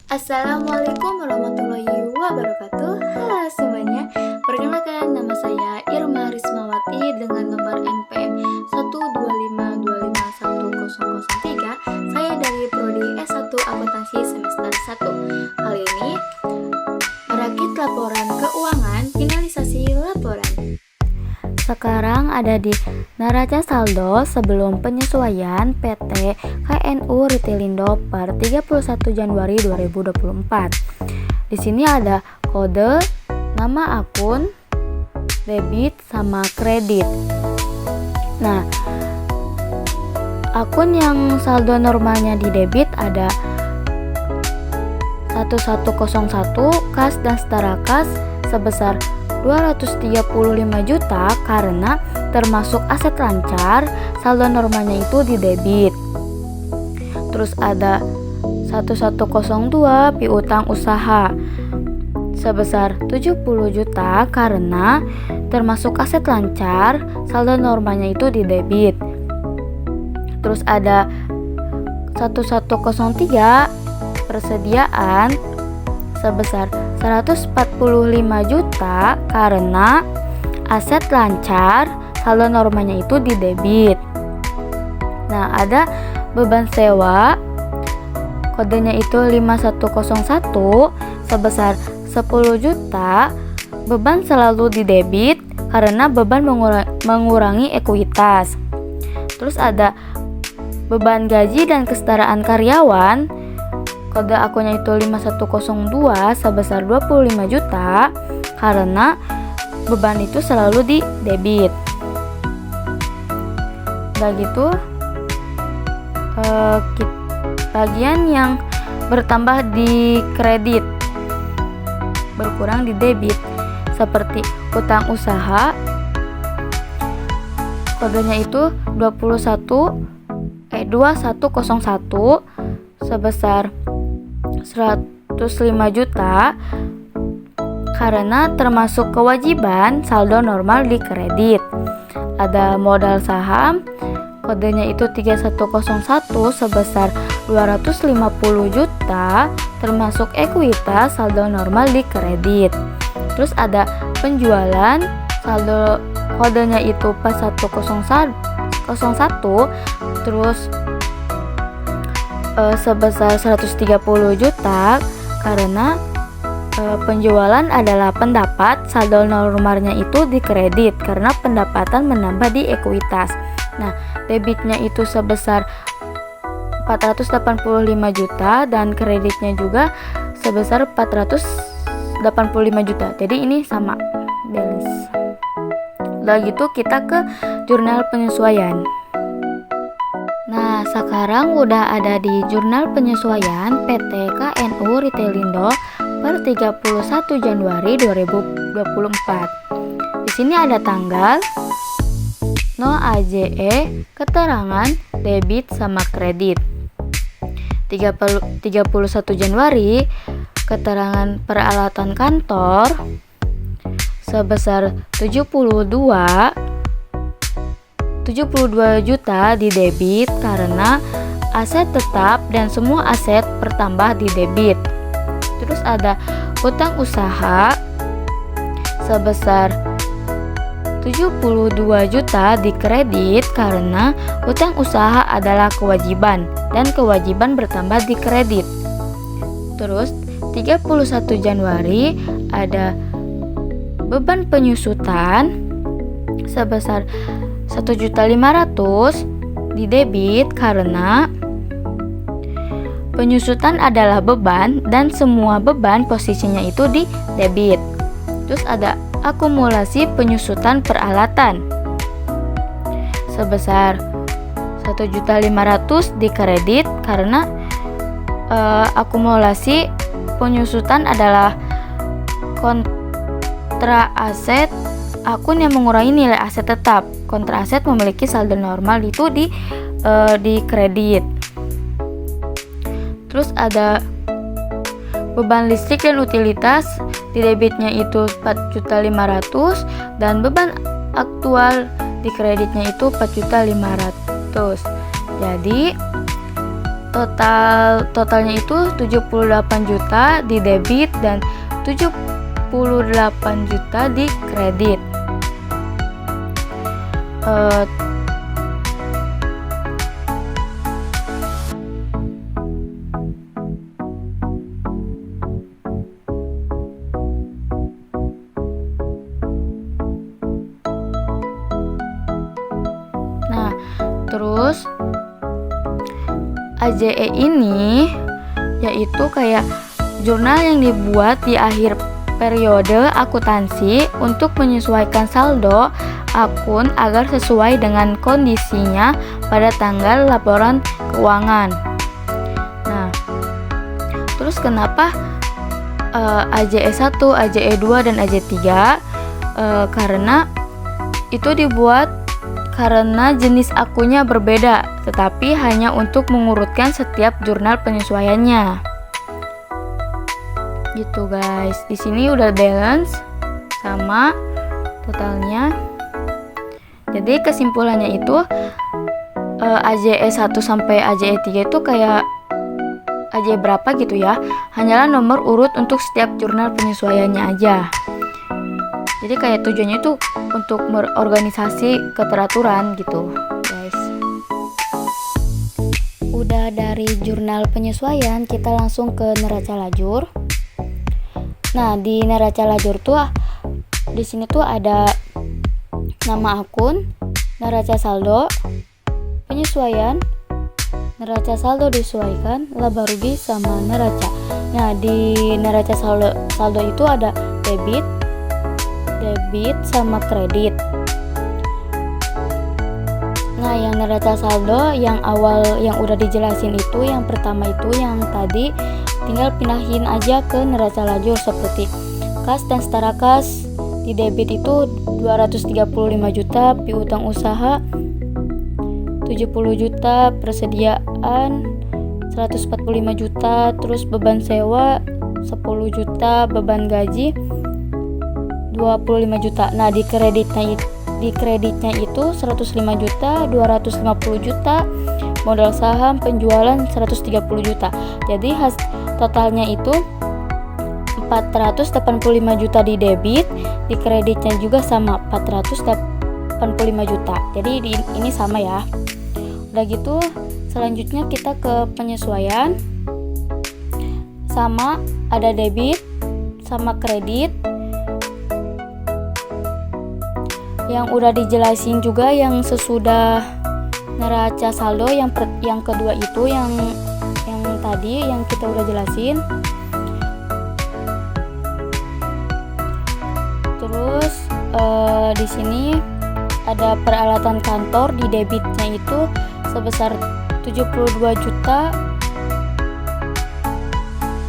Assalamualaikum warahmatullahi wabarakatuh. Halo semuanya, perkenalkan nama saya Irma Rismawati dengan nomor NPM 125251003. Saya dari Prodi S1 Akuntansi semester 1. Kali ini merakit laporan keuangan, finalisasi laporan. Sekarang ada di neraca saldo sebelum penyesuaian PT KNU Retailindo per 31 Januari 2024. Di sini ada kode, nama akun, debit sama kredit. Nah, akun yang saldo normalnya di debit ada 1101 kas dan setara kas sebesar 235 juta karena termasuk aset lancar, saldo normalnya itu di debit. Terus ada 1102 piutang usaha sebesar 70 juta karena termasuk aset lancar, saldo normalnya itu di debit. Terus ada 1103 persediaan sebesar 145 juta karena aset lancar, saldo normalnya itu di debit. Nah, ada beban sewa, kodenya itu 5101 sebesar 10 juta, beban selalu di debit karena beban mengurangi ekuitas. Terus ada beban gaji dan kesetaraan karyawan, kode akunnya itu 5102 sebesar 25 juta karena beban itu selalu di debit. Udah gitu bagian yang bertambah di kredit berkurang di debit seperti utang usaha, kodenya itu 2101 sebesar 105 juta karena termasuk kewajiban saldo normal di kredit. Ada modal saham, kodenya itu 3101 sebesar 250 juta termasuk ekuitas saldo normal di kredit. Terus ada penjualan, saldo kodenya itu 4101 terus sebesar 130 juta karena penjualan adalah pendapat, saldo normalnya itu di kredit karena pendapatan menambah di ekuitas. Nah, debitnya itu sebesar 485 juta dan kreditnya juga sebesar 485 juta. Jadi ini sama balance. Udah gitu kita ke jurnal penyesuaian. Nah, sekarang udah ada di jurnal penyesuaian PT KNU Retailindo per 31 Januari 2024. Di sini ada tanggal, no AJE, keterangan debit sama kredit. 31 Januari, keterangan peralatan kantor sebesar 72 juta di debit karena aset tetap dan semua aset bertambah di debit. Terus ada utang usaha sebesar 72 juta di kredit karena utang usaha adalah kewajiban dan kewajiban bertambah di kredit. Terus 31 Januari ada beban penyusutan sebesar 1.500.000 di debit karena penyusutan adalah beban dan semua beban posisinya itu di debit. Terus ada akumulasi penyusutan peralatan sebesar 1.500.000 di kredit karena akumulasi penyusutan adalah kontra aset akun yang mengurangi nilai aset tetap. Kontra aset memiliki saldo normal itu di kredit. Terus ada beban listrik dan utilitas di debitnya itu 4.500.000 dan beban aktual di kreditnya itu 4.500.000. Jadi totalnya itu 78 juta di debit dan 78 juta di kredit. Nah, terus AJE ini yaitu kayak jurnal yang dibuat di akhir periode akuntansi untuk menyesuaikan saldo akun agar sesuai dengan kondisinya pada tanggal laporan keuangan. Nah, terus kenapa AJE 1, AJE 2, dan AJE 3? Karena itu dibuat karena jenis akunnya berbeda, tetapi hanya untuk mengurutkan setiap jurnal penyesuaiannya. Gitu guys. Di sini udah balance sama totalnya. Jadi kesimpulannya itu AJE 1 sampai AJE 3 itu kayak AJE berapa gitu ya. Hanyalah nomor urut untuk setiap jurnal penyesuaiannya aja. Jadi kayak tujuannya itu untuk berorganisasi keteraturan gitu, guys. Udah dari jurnal penyesuaian, kita langsung ke neraca lajur. Nah, di neraca lajur tuh di sini tuh ada nama akun, neraca saldo, penyesuaian, neraca saldo disesuaikan, laba rugi sama neraca. Nah, di neraca saldo itu ada debit sama kredit. Nah, yang neraca saldo yang awal yang udah dijelasin itu, yang pertama itu yang tadi tinggal pindahin aja ke neraca lajur seperti kas dan setara kas. Di debit itu 235 juta, piutang usaha 70 juta, persediaan 145 juta, terus beban sewa 10 juta, beban gaji 25 juta. Nah, di kreditnya itu 105 juta, 250 juta, modal saham penjualan 130 juta. Jadi totalnya itu 485 juta di debit, di kreditnya juga sama 485 juta. Jadi ini sama ya. Udah gitu, selanjutnya kita ke penyesuaian. Sama ada debit sama kredit. Yang udah dijelasin juga yang sesudah neraca saldo yang kedua itu yang tadi yang kita udah jelasin. Terus di sini ada peralatan kantor. Di debitnya itu sebesar 72 juta.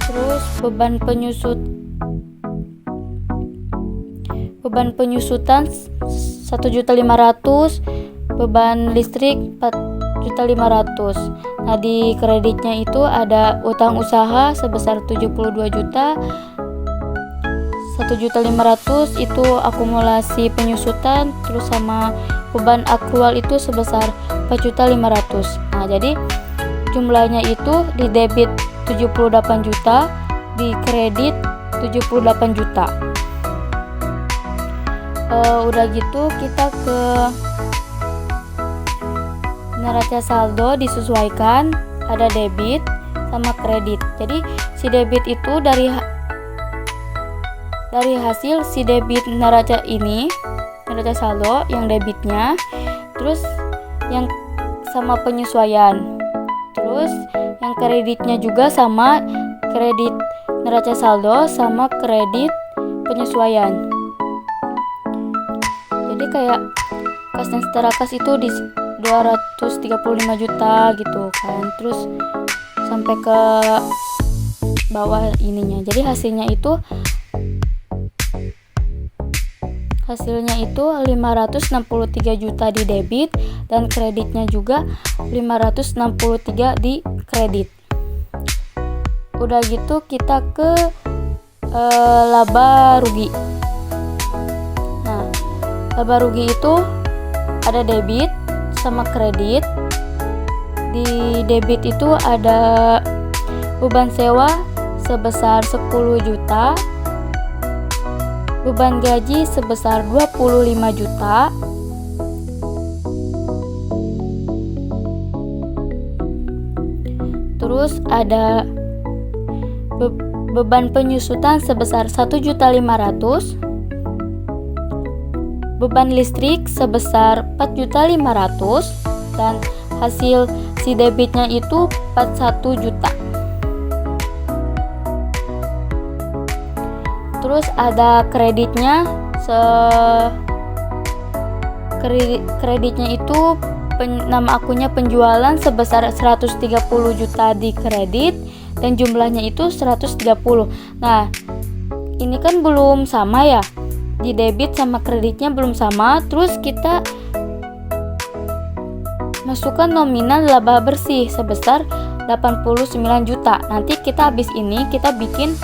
Terus beban penyusutan 1.500.000, beban listrik 4.500.000. Nah, di kreditnya itu ada utang usaha sebesar 72 juta. 1.500.000 itu akumulasi penyusutan, terus sama beban akrual itu sebesar 4.500.000. Nah, jadi jumlahnya itu di debit 78 juta, di kredit 78 juta. Udah gitu kita ke neraca saldo disesuaikan, ada debit sama kredit. Jadi si debit itu dari hasil si debit neraca saldo yang debitnya, terus yang sama penyesuaian, terus yang kreditnya juga sama kredit neraca saldo sama kredit penyesuaian. Jadi kayak kas dan setara kas itu di 235 juta gitu kan, terus sampai ke bawah ininya. Jadi hasilnya itu 563 juta di debit dan kreditnya juga 563 di kredit. Udah gitu kita ke laba rugi. Nah, laba rugi itu ada debit sama kredit. Di debit itu ada beban sewa sebesar 10 juta, beban gaji sebesar 25 juta, terus ada beban penyusutan sebesar 1.500.000, beban listrik sebesar 4.500.000, dan hasil si debitnya itu 41 juta. Terus ada kreditnya, kreditnya itu nama akunnya penjualan sebesar 130 juta di kredit dan jumlahnya itu 130. Nah, ini kan belum sama ya. Di debit sama kreditnya belum sama. Terus kita masukkan nominal laba bersih sebesar 89 juta. Nanti kita habis ini kita bikin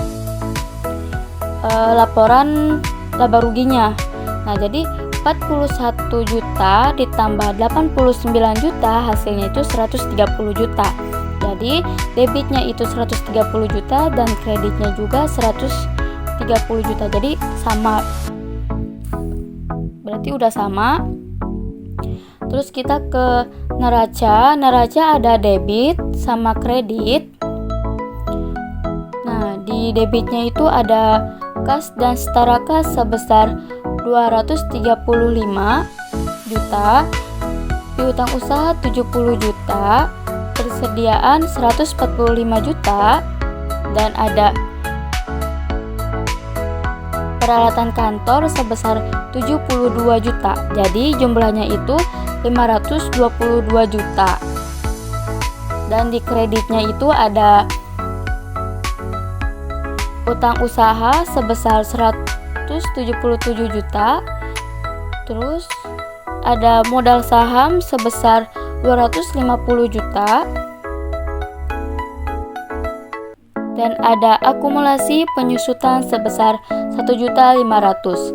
laporan laba ruginya. Nah, jadi 41 juta ditambah 89 juta hasilnya itu 130 juta. Jadi debitnya itu 130 juta dan kreditnya juga 130 juta. Jadi sama. Berarti udah sama. Terus kita ke neraca. Neraca ada debit sama kredit. Nah, di debitnya itu ada kas dan setara kas sebesar 235 juta, piutang usaha 70 juta, persediaan 145 juta, dan ada peralatan kantor sebesar 72 juta. Jadi jumlahnya itu 522 juta. Dan di kreditnya itu ada utang usaha sebesar 177 juta. Terus ada modal saham sebesar 250 juta. Dan ada akumulasi penyusutan sebesar 1.500.000.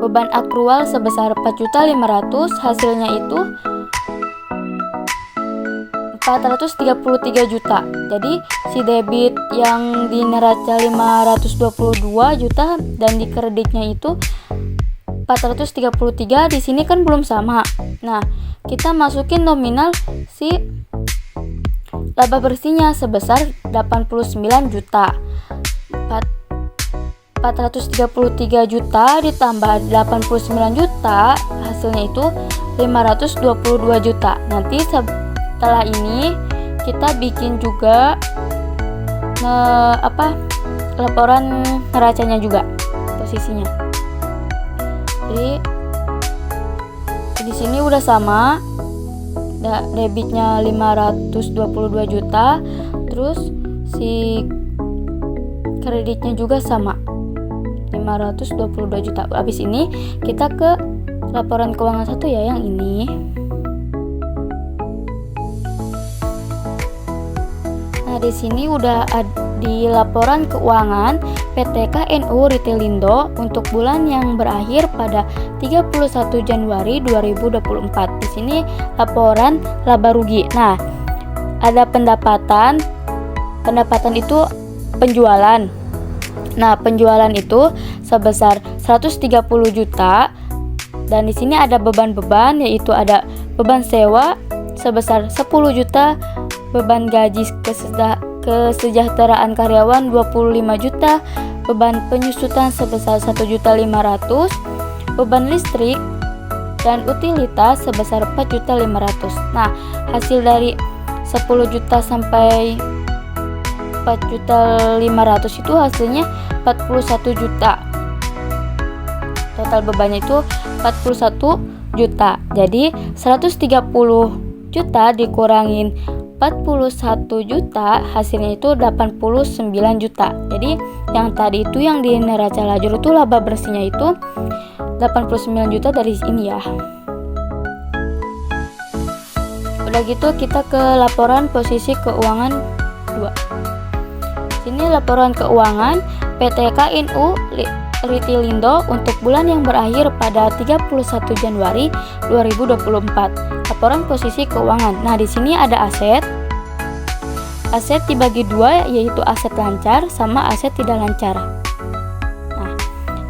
Beban akrual sebesar 4.500.000, hasilnya itu 433 juta. Jadi si debit yang di neraca 522 juta dan di kreditnya itu 433. Di sini kan belum sama. Nah, kita masukin nominal si laba bersihnya sebesar 89 juta. 433 juta ditambah 89 juta hasilnya itu 522 juta. Nanti setelah ini kita bikin juga laporan neracanya juga posisinya. Jadi di sini udah sama. Debitnya 522 juta, terus si kreditnya juga sama 522 juta. Habis ini kita ke laporan keuangan 1 ya, yang ini. Nah, di sini udah di laporan keuangan PT KNU Retailindo untuk bulan yang berakhir pada 31 Januari 2024. Di sini laporan laba rugi. Nah, ada pendapatan. Pendapatan itu penjualan. Nah, penjualan itu sebesar 130 juta. Dan di sini ada beban-beban, yaitu ada beban sewa sebesar 10 juta, beban gaji kesejahteraan karyawan 25 juta, beban penyusutan sebesar 1.500.000, beban listrik dan utilitas sebesar 4.500.000. Nah, hasil dari 10 juta sampai 4.500.000 itu hasilnya 41 juta. Total bebannya itu 41 juta. Jadi 130 juta dikurangin 41 juta hasilnya itu 89 juta. Jadi yang tadi itu yang di neraca lajur itu laba bersihnya itu 89 juta dari ini ya. Udah gitu kita ke laporan posisi keuangan 2. Sini laporan keuangan PT KNU Ritilindo untuk bulan yang berakhir pada 31 Januari 2024. Laporan posisi keuangan. Nah, di sini ada aset. Aset dibagi dua, yaitu aset lancar sama aset tidak lancar. Nah,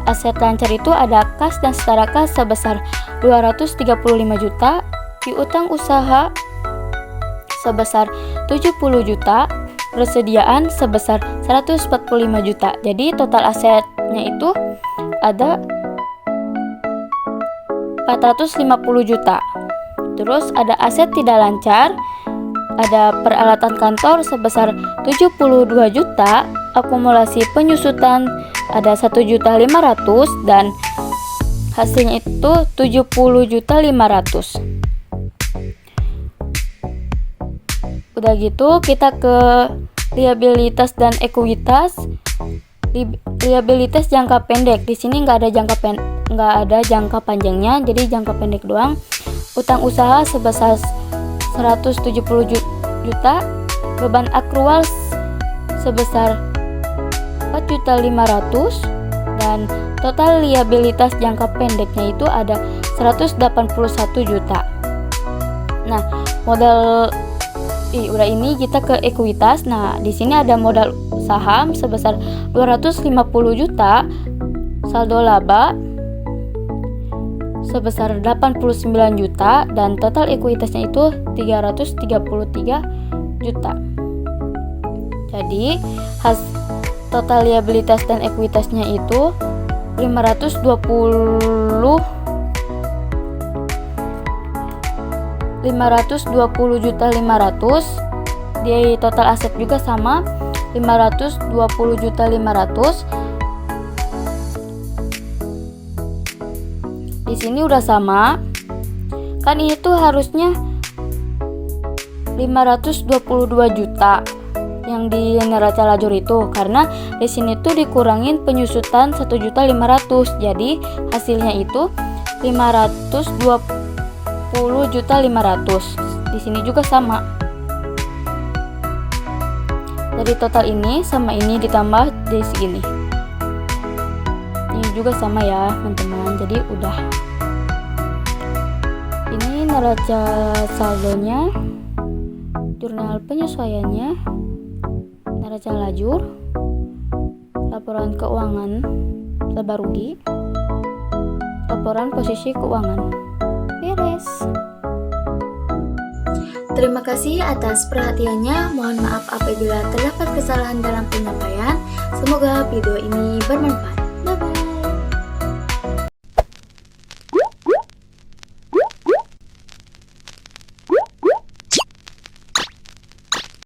aset lancar itu ada kas dan setara kas sebesar 235 juta, piutang usaha sebesar 70 juta, persediaan sebesar 145 juta. Jadi total asetnya itu ada 450 juta. Terus ada aset tidak lancar, ada peralatan kantor sebesar 72 juta, akumulasi penyusutan ada 1.500.000 dan hasilnya itu 70.500.000. Udah gitu kita ke liabilitas dan ekuitas. Liabilitas jangka pendek. Di sini nggak ada jangka panjangnya, jadi jangka pendek doang. Utang usaha sebesar 170 juta, beban akrual sebesar 4.500.000 dan total liabilitas jangka pendeknya itu ada 181 juta. Nah, udah ini kita ke ekuitas. Nah, di sini ada modal saham sebesar 250 juta, saldo laba sebesar 89 juta dan total ekuitasnya itu 333 juta. Jadi, total liabilitas dan ekuitasnya itu 520 juta 500. Di total aset juga sama 520 juta 500. Di sini udah sama. Kan ini tuh harusnya 522 juta yang di neraca lajur itu, karena di sini tuh dikurangin penyusutan 1.500.000. Jadi hasilnya itu 520 juta 500. Di sini juga sama. Dari total ini sama ini ditambah di segini. Ini juga sama ya, teman-teman. Jadi udah. Ini neraca saldonya, jurnal penyesuaiannya, neraca lajur, laporan keuangan laba rugi, laporan posisi keuangan. Beres. Terima kasih atas perhatiannya. Mohon maaf apabila terdapat kesalahan dalam penyampaian. Semoga video ini bermanfaat.